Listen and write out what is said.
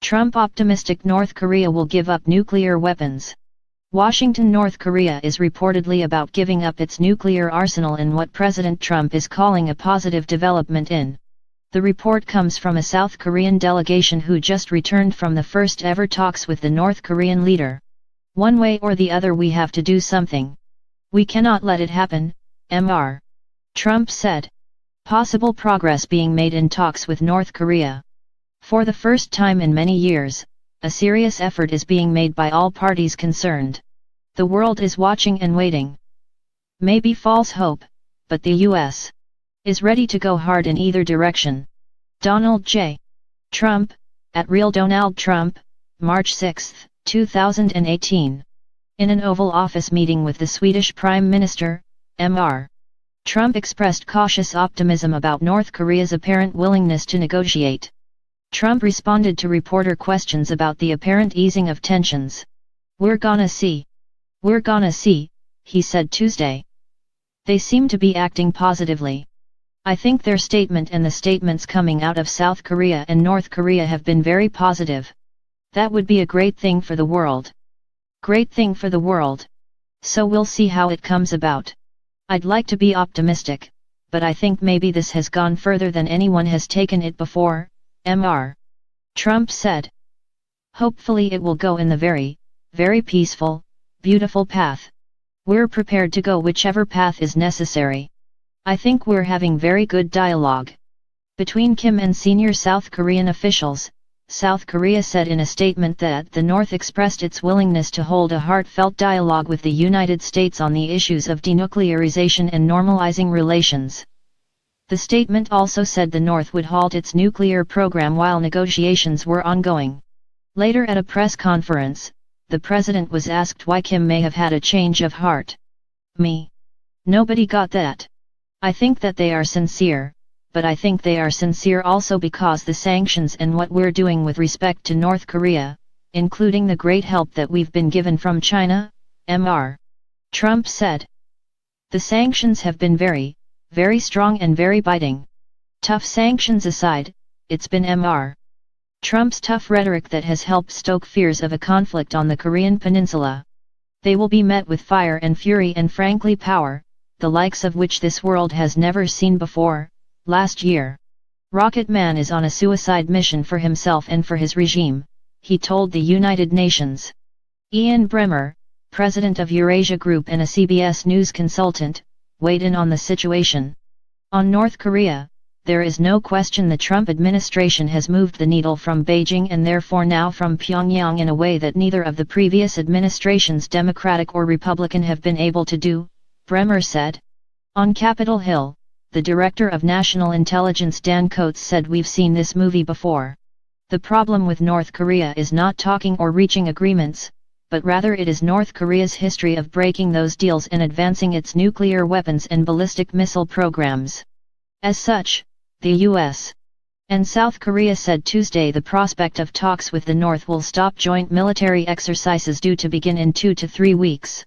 Trump optimistic North Korea will give up nuclear weapons. Washington. North Korea is reportedly about giving up its nuclear arsenal in what President Trump is calling a positive development in. The report comes from a South Korean delegation who just returned from the first ever talks with the North Korean leader. One way or the other we have to do something. We cannot let it happen, Mr. Trump said. Possible progress being made in talks with North Korea. For the first time in many years, a serious effort is being made by all parties concerned. The world is watching and waiting. Maybe false hope, but the U.S. is ready to go hard in either direction. Donald J. Trump, at Real Donald Trump, March 6, 2018. In an Oval Office meeting with the Swedish Prime Minister, Mr. Trump expressed cautious optimism about North Korea's apparent willingness to negotiate. Trump responded to reporter questions about the apparent easing of tensions. "We're gonna see. We're gonna see," he said Tuesday. "They seem to be acting positively. I think their statement and the statements coming out of South Korea and North Korea have been very positive. That would be a great thing for the world. Great thing for the world. So we'll see how it comes about. I'd like to be optimistic, but I think maybe this has gone further than anyone has taken it before," Mr. Trump said. "Hopefully it will go in the very, very peaceful, beautiful path. We're prepared to go whichever path is necessary. I think we're having very good dialogue." Between Kim and senior South Korean officials, South Korea said in a statement that the North expressed its willingness to hold a heartfelt dialogue with the United States on the issues of denuclearization and normalizing relations. The statement also said the North would halt its nuclear program while negotiations were ongoing. Later at a press conference, the president was asked why Kim may have had a change of heart. "Me. Nobody got that. I think that they are sincere, but I think they are sincere also because the sanctions and what we're doing with respect to North Korea, including the great help that we've been given from China," Mr. Trump said. "The sanctions have been very, very strong and very biting. Tough sanctions aside, it's been Mr. Trump's tough rhetoric that has helped stoke fears of a conflict on the Korean Peninsula. They will be met with fire and fury and frankly power, the likes of which this world has never seen before." Last year, Rocket Man is on a suicide mission for himself and for his regime, he told the United Nations.Ian Bremmer, president of Eurasia Group and a CBS News consultant, weighed in on the situation. On North Korea, there is no question the Trump administration has moved the needle from Beijing and therefore now from Pyongyang in a way that neither of the previous administrations, Democratic or Republican, have been able to do, Bremmer said. On Capitol Hill, the Director of National Intelligence Dan Coates said, "We've seen this movie before. The problem with North Korea is not talking or reaching agreements, but rather it is North Korea's history of breaking those deals and advancing its nuclear weapons and ballistic missile programs. As such, the U.S. and South Korea said Tuesday the prospect of talks with the North will stop joint military exercises due to begin in 2 to 3 weeks.